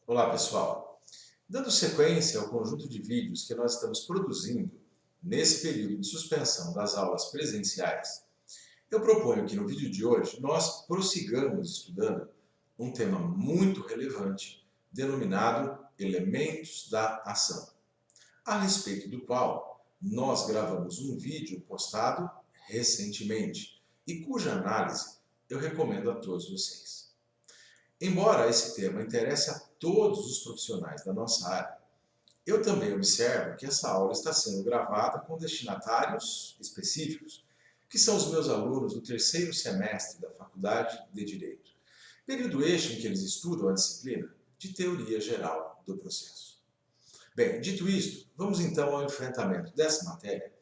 Olá, pessoal! Dando sequência ao conjunto de vídeos que nós estamos produzindo nesse período de suspensão das aulas presenciais, eu proponho que no vídeo de hoje nós prossigamos estudando um tema muito relevante denominado elementos da ação, a respeito do qual nós gravamos um vídeo postado recentemente e cuja análise eu recomendo a todos vocês. Embora esse tema interesse a todos os profissionais da nossa área, eu também observo que essa aula está sendo gravada com destinatários específicos, que são os meus alunos do terceiro semestre da Faculdade de Direito, período este em que eles estudam a disciplina de Teoria Geral do Processo. Bem, dito isto, vamos então ao enfrentamento dessa matéria,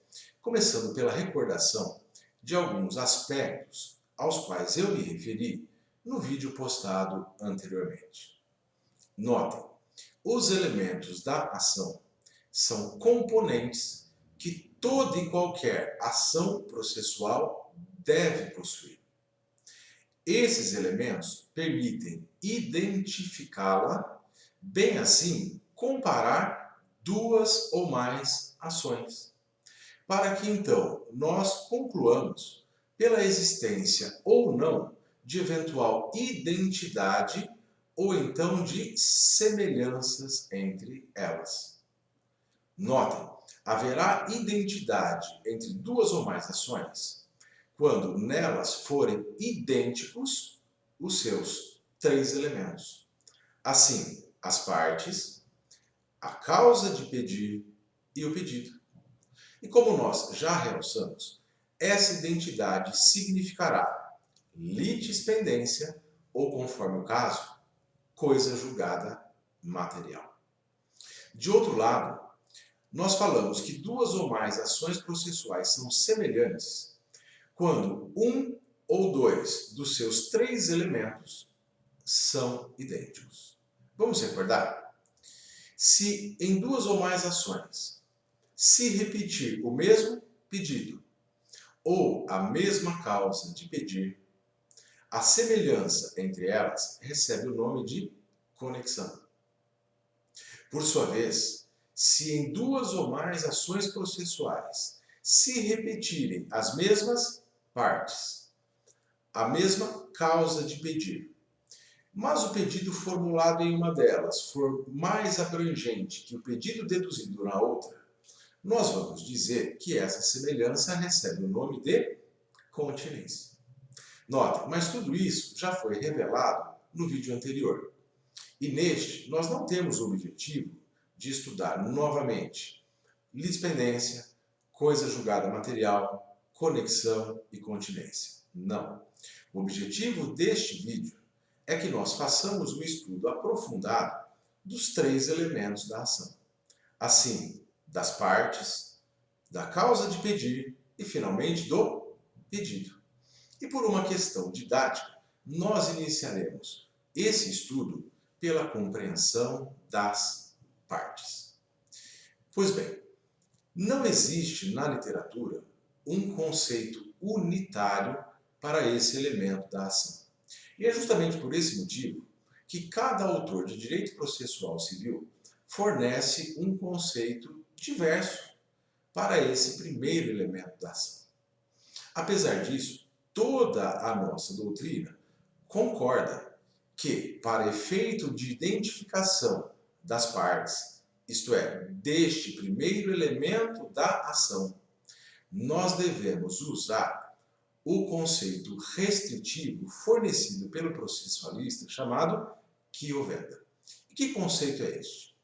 começando pela recordação de alguns aspectos aos quais eu me referi no vídeo postado anteriormente. Notem, os elementos da ação são componentes que toda e qualquer ação processual deve possuir. Esses elementos permitem identificá-la, bem assim comparar duas ou mais ações, para que então nós concluamos pela existência ou não de eventual identidade ou então de semelhanças entre elas. Notem, haverá identidade entre duas ou mais ações quando nelas forem idênticos os seus três elementos. Assim, as partes, a causa de pedir e o pedido. E como nós já realçamos, essa identidade significará litispendência ou, conforme o caso, coisa julgada material. De outro lado, nós falamos que duas ou mais ações processuais são semelhantes quando um ou dois dos seus três elementos são idênticos. Vamos recordar? Se em duas ou mais ações se repetir o mesmo pedido ou a mesma causa de pedir, a semelhança entre elas recebe o nome de conexão. Por sua vez, se em duas ou mais ações processuais se repetirem as mesmas partes, a mesma causa de pedir, mas o pedido formulado em uma delas for mais abrangente que o pedido deduzido na outra, nós vamos dizer que essa semelhança recebe o nome de continência. Notem, mas tudo isso já foi revelado no vídeo anterior. E neste, nós não temos o objetivo de estudar novamente litispendência, coisa julgada material, conexão e continência. Não. O objetivo deste vídeo é que nós façamos um estudo aprofundado dos três elementos da ação. Assim, das partes, da causa de pedir e, finalmente, do pedido. E por uma questão didática, nós iniciaremos esse estudo pela compreensão das partes. Pois bem, não existe na literatura um conceito unitário para esse elemento da ação. E é justamente por esse motivo que cada autor de direito processual civil fornece um conceito diverso para esse primeiro elemento da ação. Apesar disso, toda a nossa doutrina concorda que, para efeito de identificação das partes, isto é, deste primeiro elemento da ação, nós devemos usar o conceito restritivo fornecido pelo processualista chamado quio-venda. E que conceito é este?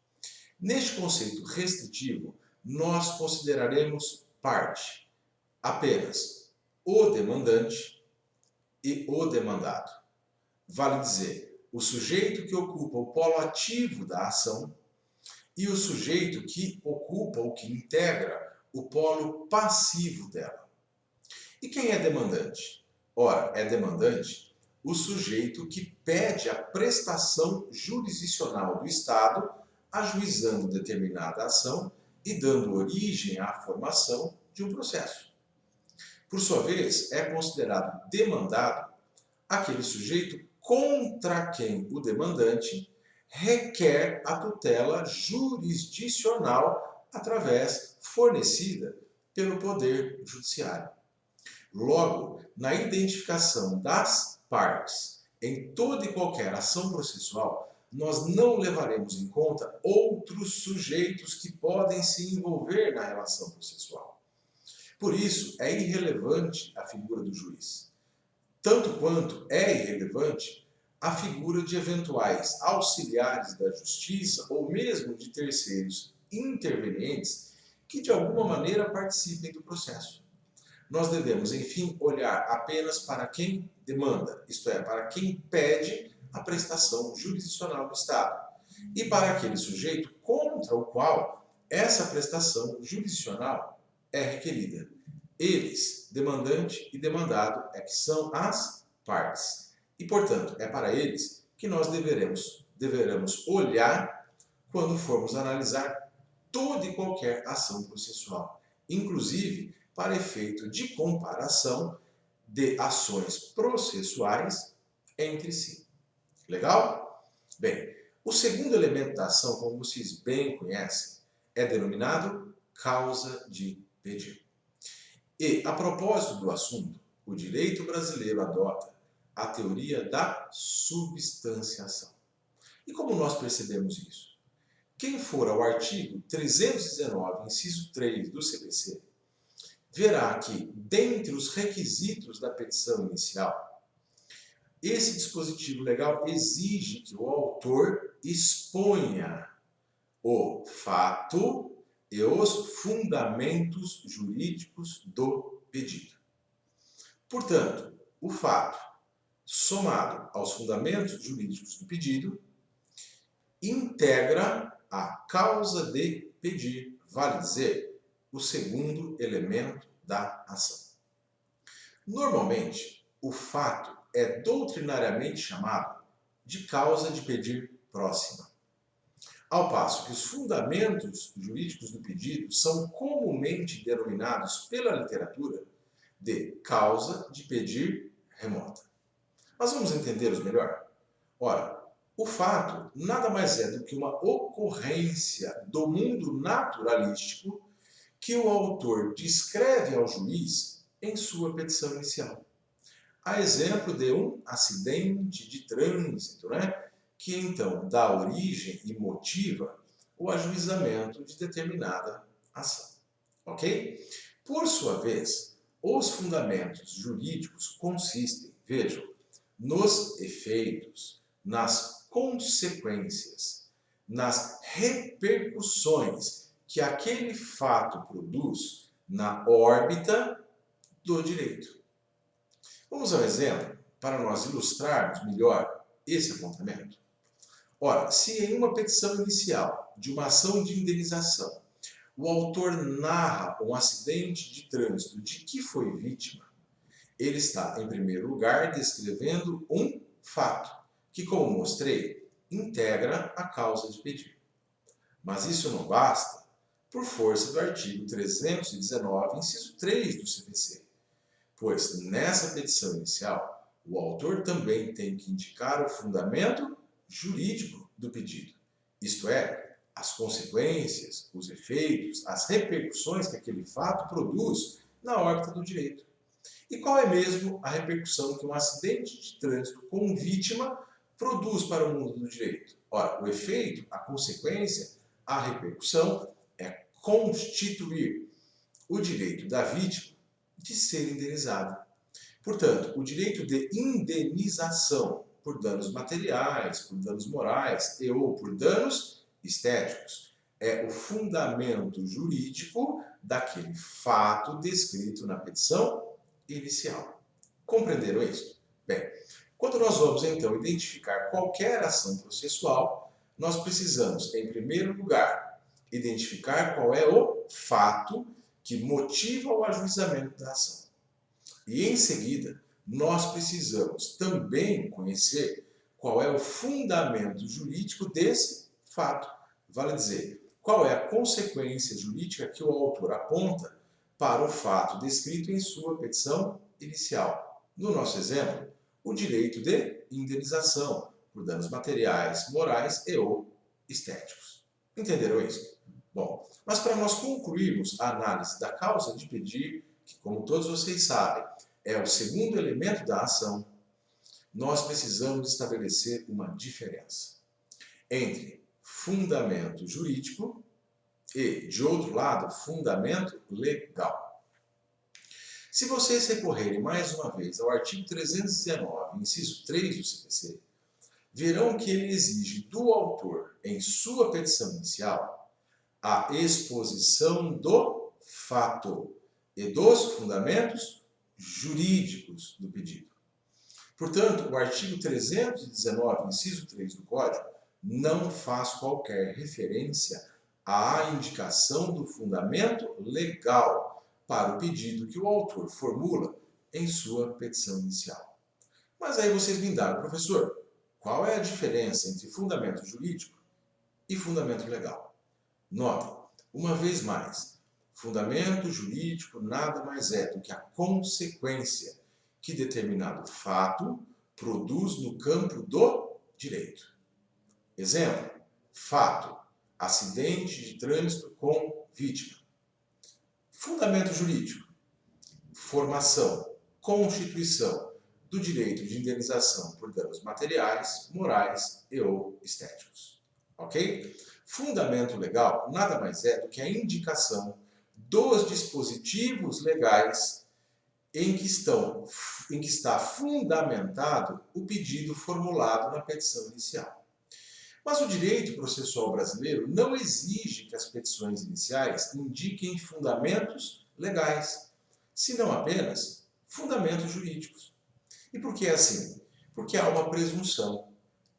Neste conceito restritivo, nós consideraremos parte apenas o demandante e o demandado. Vale dizer, o sujeito que ocupa o polo ativo da ação e o sujeito que ocupa ou que integra o polo passivo dela. E quem é demandante? Ora, é demandante o sujeito que pede a prestação jurisdicional do Estado, ajuizando determinada ação e dando origem à formação de um processo. Por sua vez, é considerado demandado aquele sujeito contra quem o demandante requer a tutela jurisdicional fornecida pelo Poder Judiciário. Logo, na identificação das partes em toda e qualquer ação processual, nós não levaremos em conta outros sujeitos que podem se envolver na relação processual. Por isso, é irrelevante a figura do juiz, tanto quanto é irrelevante a figura de eventuais auxiliares da justiça ou mesmo de terceiros intervenientes que de alguma maneira participem do processo. Nós devemos, enfim, olhar apenas para quem demanda, isto é, para quem pede a prestação jurisdicional do Estado, e para aquele sujeito contra o qual essa prestação jurisdicional é requerida. Eles, demandante e demandado, é que são as partes. E, portanto, é para eles que nós deveremos olhar quando formos analisar toda e qualquer ação processual, inclusive para efeito de comparação de ações processuais entre si. Legal? Bem, o segundo elemento da ação, como vocês bem conhecem, é denominado causa de pedido. E, a propósito do assunto, o direito brasileiro adota a teoria da substanciação. E como nós percebemos isso? Quem for ao artigo 319, inciso 3 do CPC, verá que, dentre os requisitos da petição inicial, esse dispositivo legal exige que o autor exponha o fato e os fundamentos jurídicos do pedido. Portanto, o fato, somado aos fundamentos jurídicos do pedido, integra a causa de pedir, vale dizer, o segundo elemento da ação. Normalmente, o fato é doutrinariamente chamado de causa de pedir próxima, ao passo que os fundamentos jurídicos do pedido são comumente denominados pela literatura de causa de pedir remota. Mas vamos entendê-los melhor? Ora, o fato nada mais é do que uma ocorrência do mundo naturalístico que o autor descreve ao juiz em sua petição inicial. A exemplo de um acidente de trânsito, que então dá origem e motiva o ajuizamento de determinada ação. Ok? Por sua vez, os fundamentos jurídicos consistem, vejam, nos efeitos, nas consequências, nas repercussões que aquele fato produz na órbita do direito. Vamos ao exemplo para nós ilustrarmos melhor esse apontamento. Ora, se em uma petição inicial de uma ação de indenização o autor narra um acidente de trânsito de que foi vítima, ele está, em primeiro lugar, descrevendo um fato, que, como mostrei, integra a causa de pedido. Mas isso não basta, por força do artigo 319, inciso 3 do CPC, pois nessa petição inicial, o autor também tem que indicar o fundamento jurídico do pedido, isto é, as consequências, os efeitos, as repercussões que aquele fato produz na órbita do direito. E qual é mesmo a repercussão que um acidente de trânsito com vítima produz para o mundo do direito? Ora, o efeito, a consequência, a repercussão é constituir o direito da vítima de ser indenizada. Portanto, o direito de indenização por danos materiais, por danos morais e ou por danos estéticos é o fundamento jurídico daquele fato descrito na petição inicial. Compreenderam isso? Bem, quando nós vamos então identificar qualquer ação processual, nós precisamos, em primeiro lugar, identificar qual é o fato que motiva o ajuizamento da ação. E em seguida, nós precisamos também conhecer qual é o fundamento jurídico desse fato. Vale dizer, qual é a consequência jurídica que o autor aponta para o fato descrito em sua petição inicial. No nosso exemplo, o direito de indenização, por danos materiais, morais e ou estéticos. Entenderam isso? Bom, mas para nós concluirmos a análise da causa de pedir, que como todos vocês sabem, é o segundo elemento da ação, nós precisamos estabelecer uma diferença entre fundamento jurídico e, de outro lado, fundamento legal. Se vocês recorrerem mais uma vez ao artigo 319, inciso 3 do CPC, verão que ele exige do autor, em sua petição inicial, a exposição do fato e dos fundamentos jurídicos do pedido. Portanto, o artigo 319, inciso 3 do Código, não faz qualquer referência à indicação do fundamento legal para o pedido que o autor formula em sua petição inicial. Mas aí vocês me indagam, professor, qual é a diferença entre fundamento jurídico e fundamento legal? Notem, uma vez mais, fundamento jurídico nada mais é do que a consequência que determinado fato produz no campo do direito. Exemplo, fato, acidente de trânsito com vítima. Fundamento jurídico, formação, constituição do direito de indenização por danos materiais, morais e ou estéticos. Ok? Fundamento legal nada mais é do que a indicação dos dispositivos legais em que está fundamentado o pedido formulado na petição inicial. Mas o direito processual brasileiro não exige que as petições iniciais indiquem fundamentos legais, senão apenas fundamentos jurídicos. E por que é assim? Porque há uma presunção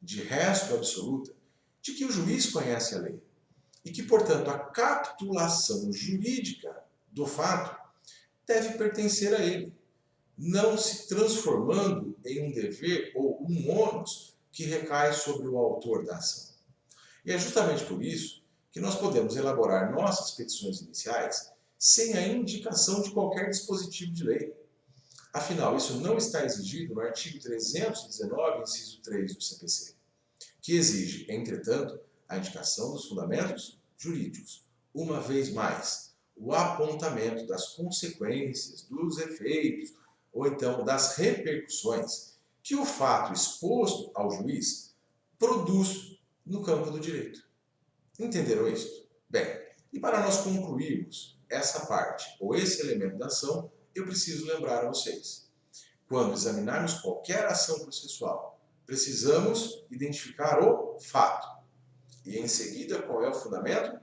de resto absoluta de que o juiz conhece a lei e que, portanto, a capitulação jurídica do fato deve pertencer a ele, não se transformando em um dever ou um ônus que recai sobre o autor da ação. E é justamente por isso que nós podemos elaborar nossas petições iniciais sem a indicação de qualquer dispositivo de lei. Afinal, isso não está exigido no artigo 319, inciso 3 do CPC, que exige, entretanto, a indicação dos fundamentos jurídicos. Uma vez mais, o apontamento das consequências, dos efeitos, ou então das repercussões que o fato exposto ao juiz produz no campo do direito. Entenderam isso? Bem, e para nós concluirmos essa parte, ou esse elemento da ação, eu preciso lembrar a vocês. Quando examinarmos qualquer ação processual, precisamos identificar o fato. E em seguida, qual é o fundamento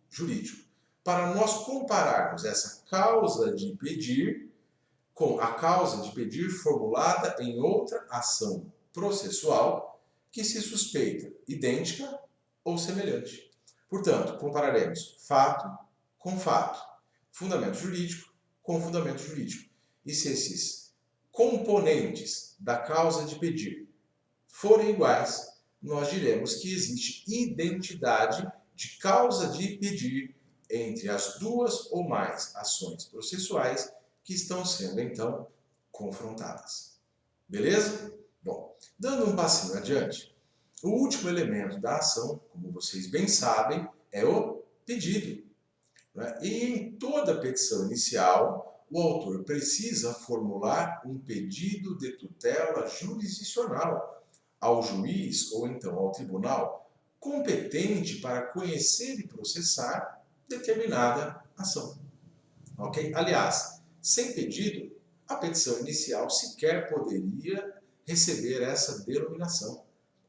jurídico. Para nós compararmos essa causa de pedir com a causa de pedir formulada em outra ação processual que se suspeita idêntica ou semelhante. Portanto, compararemos fato com fato, fundamento jurídico com fundamento jurídico. E se esses componentes da causa de pedir forem iguais, nós diremos que existe identidade de causa de pedir entre as duas ou mais ações processuais que estão sendo, então, confrontadas. Beleza? Bom, dando um passinho adiante, o último elemento da ação, como vocês bem sabem, é o pedido. Né? E em toda petição inicial, o autor precisa formular um pedido de tutela jurisdicional ao juiz ou então ao tribunal competente para conhecer e processar determinada ação. Ok? Aliás, sem pedido, a petição inicial sequer poderia receber essa denominação.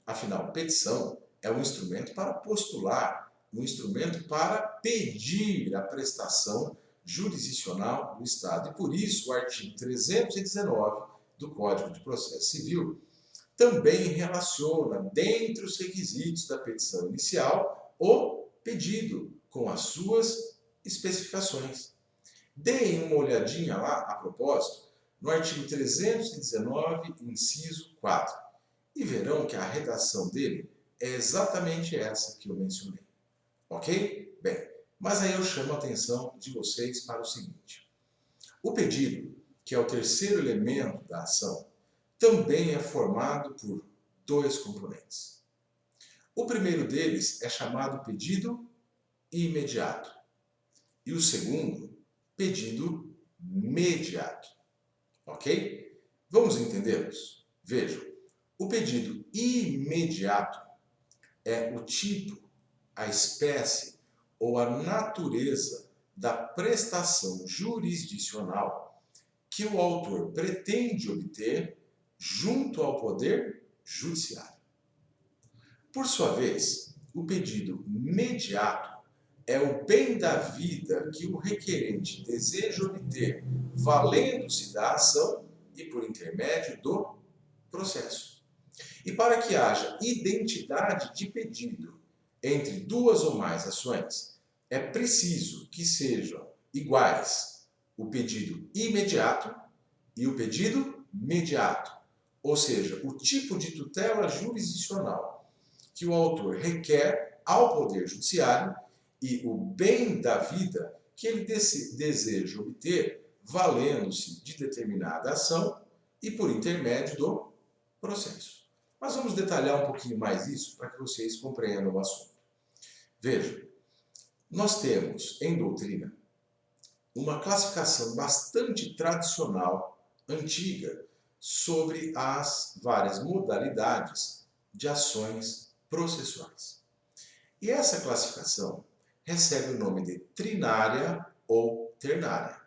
Afinal, petição é um instrumento para postular, um instrumento para pedir a prestação jurisdicional do Estado. E por isso, o artigo 319 do Código de Processo Civil também relaciona, dentre os requisitos da petição inicial, o pedido, com as suas especificações. Deem uma olhadinha lá, a propósito, no artigo 319, inciso 4, e verão que a redação dele é exatamente essa que eu mencionei. Ok? Bem, mas aí eu chamo a atenção de vocês para o seguinte. O pedido, que é o terceiro elemento da ação, também é formado por dois componentes. O primeiro deles é chamado pedido imediato e o segundo, pedido mediato. Ok? Vamos entendê-los? Vejam, o pedido imediato é o tipo, a espécie ou a natureza da prestação jurisdicional que o autor pretende obter junto ao Poder Judiciário. Por sua vez, o pedido mediato é o bem da vida que o requerente deseja obter, valendo-se da ação e por intermédio do processo. E para que haja identidade de pedido entre duas ou mais ações, é preciso que sejam iguais o pedido imediato e o pedido mediato, ou seja, o tipo de tutela jurisdicional que o autor requer ao Poder Judiciário e o bem da vida que ele deseja obter, valendo-se de determinada ação e por intermédio do processo. Mas vamos detalhar um pouquinho mais isso para que vocês compreendam o assunto. Vejam, nós temos em doutrina uma classificação bastante tradicional, antiga, sobre as várias modalidades de ações processuais. E essa classificação recebe o nome de trinária ou ternária.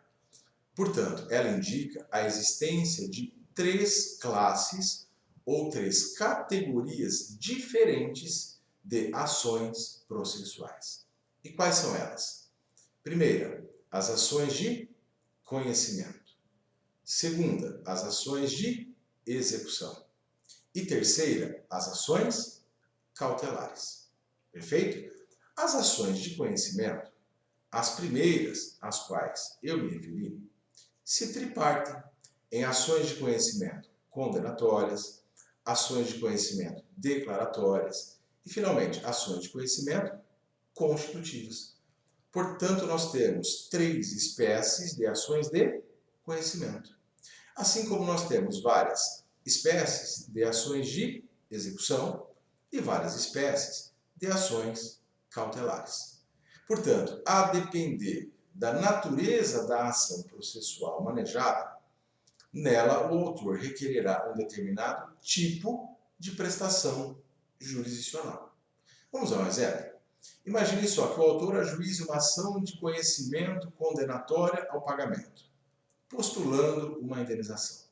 Portanto, ela indica a existência de três classes ou três categorias diferentes de ações processuais. E quais são elas? Primeira, as ações de conhecimento. Segunda, as ações de execução. E terceira, as ações cautelares. Perfeito? As ações de conhecimento, as primeiras às quais eu me referi, se tripartem em ações de conhecimento condenatórias, ações de conhecimento declaratórias e, finalmente, ações de conhecimento constitutivas. Portanto, nós temos três espécies de ações de conhecimento. Assim como nós temos várias espécies de ações de execução e várias espécies de ações cautelares. Portanto, a depender da natureza da ação processual manejada, nela o autor requererá um determinado tipo de prestação jurisdicional. Vamos a um exemplo? Imagine só que o autor ajuize uma ação de conhecimento condenatória ao pagamento, postulando uma indenização.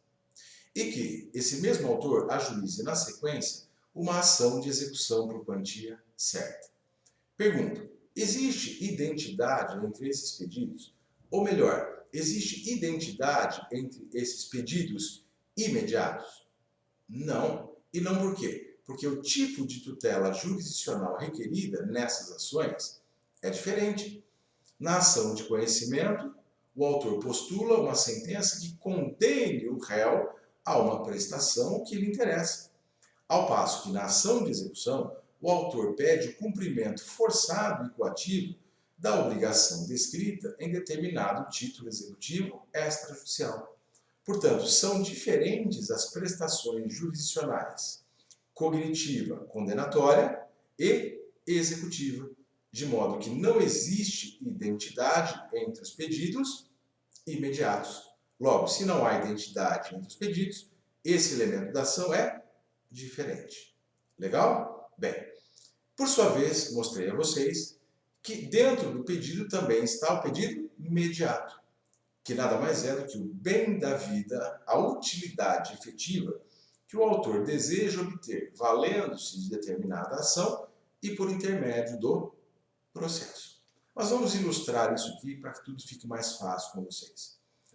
E que esse mesmo autor ajuize na sequência uma ação de execução por quantia certa. Pergunto, existe identidade entre esses pedidos? Ou melhor, existe identidade entre esses pedidos imediatos? Não. E não por quê? Porque o tipo de tutela jurisdicional requerida nessas ações é diferente. Na ação de conhecimento, o autor postula uma sentença que condene o réu a uma prestação que lhe interessa. Ao passo que na ação de execução, o autor pede o cumprimento forçado e coativo da obrigação descrita em determinado título executivo extrajudicial. Portanto, são diferentes as prestações jurisdicionais, cognitiva, condenatória e executiva, de modo que não existe identidade entre os pedidos imediatos. Logo, se não há identidade entre os pedidos, esse elemento da ação é diferente. Legal? Bem, por sua vez, mostrei a vocês que dentro do pedido também está o pedido imediato, que nada mais é do que o bem da vida, a utilidade efetiva que o autor deseja obter, valendo-se de determinada ação e por intermédio do processo. Mas vamos ilustrar isso aqui para que tudo fique mais fácil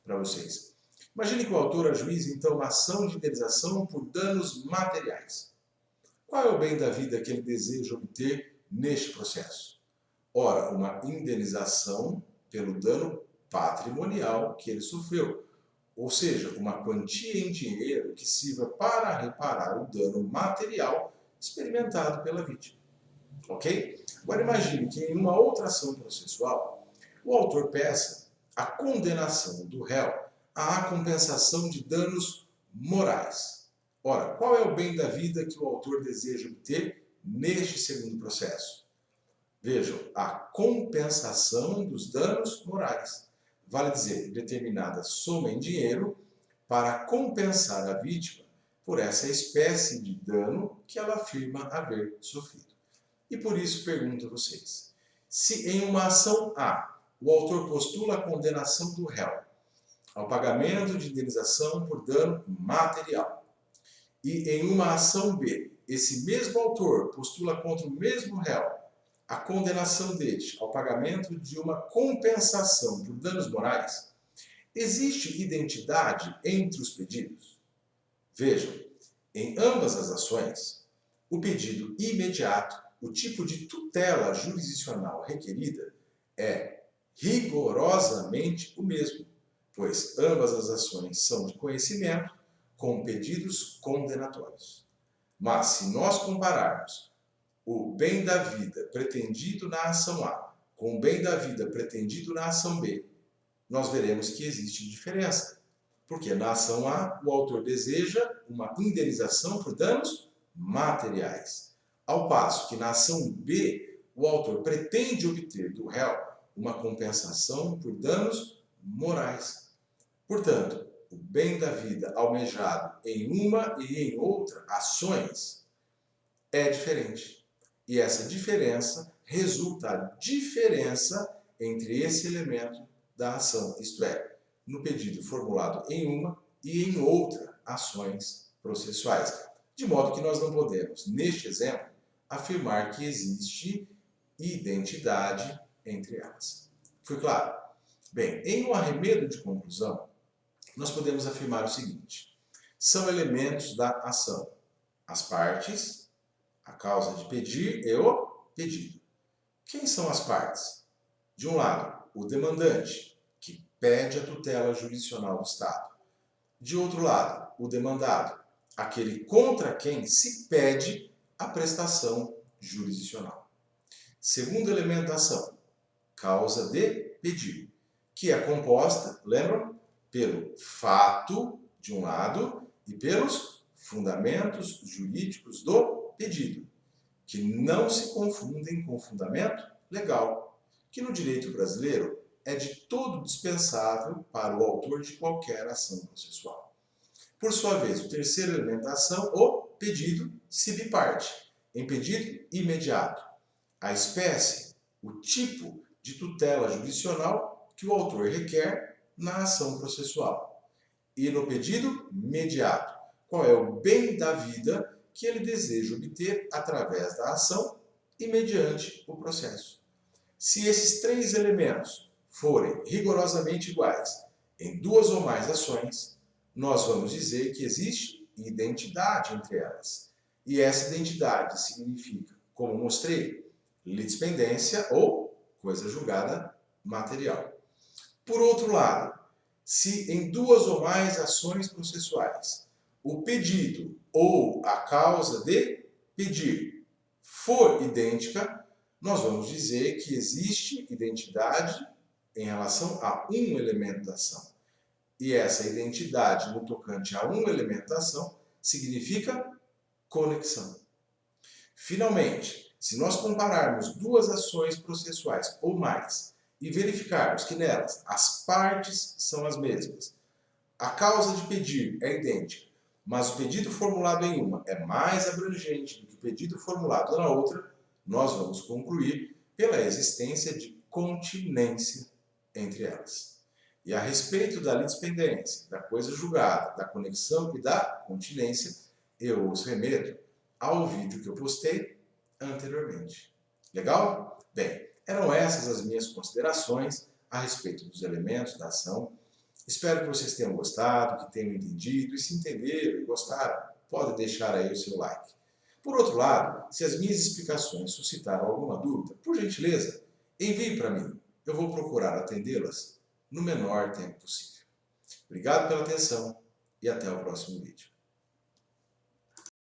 para vocês. Imagine que o autor ajuize então uma ação de indenização por danos materiais. Qual é o bem da vida que ele deseja obter neste processo? Ora, uma indenização pelo dano patrimonial que ele sofreu, ou seja, uma quantia em dinheiro que sirva para reparar o dano material experimentado pela vítima. Ok? Agora imagine que em uma outra ação processual, o autor peça a condenação do réu à compensação de danos morais. Ora, qual é o bem da vida que o autor deseja obter neste segundo processo? Vejam, a compensação dos danos morais. Vale dizer, determinada soma em dinheiro para compensar a vítima por essa espécie de dano que ela afirma haver sofrido. E por isso pergunto a vocês, se em uma ação A, o autor postula a condenação do réu ao pagamento de indenização por dano material, e em uma ação B, esse mesmo autor postula contra o mesmo réu a condenação deste ao pagamento de uma compensação por danos morais, existe identidade entre os pedidos? Vejam, em ambas as ações, o pedido imediato, o tipo de tutela jurisdicional requerida, é rigorosamente o mesmo, pois ambas as ações são de conhecimento com pedidos condenatórios. Mas se nós compararmos o bem da vida pretendido na ação A com o bem da vida pretendido na ação B, nós veremos que existe diferença. Porque na ação A, o autor deseja uma indenização por danos materiais, ao passo que na ação B, o autor pretende obter do réu uma compensação por danos morais. Portanto, o bem da vida almejado em uma e em outra ações é diferente. E essa diferença resulta a diferença entre esse elemento da ação, isto é, no pedido formulado em uma e em outra ações processuais. De modo que nós não podemos, neste exemplo, afirmar que existe identidade entre elas. Foi claro? Bem, em um arremedo de conclusão, nós podemos afirmar o seguinte: são elementos da ação as partes, a causa de pedir e o pedido. Quem são as partes? De um lado, o demandante, que pede a tutela jurisdicional do Estado. De outro lado, o demandado, aquele contra quem se pede a prestação jurisdicional. Segundo elemento da ação, causa de pedir, que é composta, lembram? Pelo fato, de um lado, e pelos fundamentos jurídicos do pedido, que não se confundem com fundamento legal, que no direito brasileiro é de todo dispensável para o autor de qualquer ação processual. Por sua vez, o terceiro elemento da ação, o pedido, se biparte, em pedido imediato, a espécie, o tipo de tutela jurisdicional que o autor requer na ação processual. E no pedido imediato, qual é o bem da vida que ele deseja obter através da ação e mediante o processo. Se esses três elementos forem rigorosamente iguais em duas ou mais ações, nós vamos dizer que existe identidade entre elas. E essa identidade significa, como mostrei, litispendência ou coisa julgada material. Por outro lado, se em duas ou mais ações processuais o pedido ou a causa de pedir for idêntica, nós vamos dizer que existe identidade em relação a um elemento da ação. E essa identidade no tocante a um elemento da ação significa conexão. Finalmente, se nós compararmos duas ações processuais ou mais e verificarmos que nelas as partes são as mesmas, a causa de pedir é idêntica, mas o pedido formulado em uma é mais abrangente do que o pedido formulado na outra, nós vamos concluir pela existência de continência entre elas. E a respeito da litispendência, da coisa julgada, da conexão e da continência, eu os remeto ao vídeo que eu postei anteriormente. Legal? Bem, eram essas as minhas considerações a respeito dos elementos da ação. Espero que vocês tenham gostado, que tenham entendido, e se entenderam e gostaram, pode deixar aí o seu like. Por outro lado, se as minhas explicações suscitaram alguma dúvida, por gentileza, envie para mim. Eu vou procurar atendê-las no menor tempo possível. Obrigado pela atenção e até o próximo vídeo.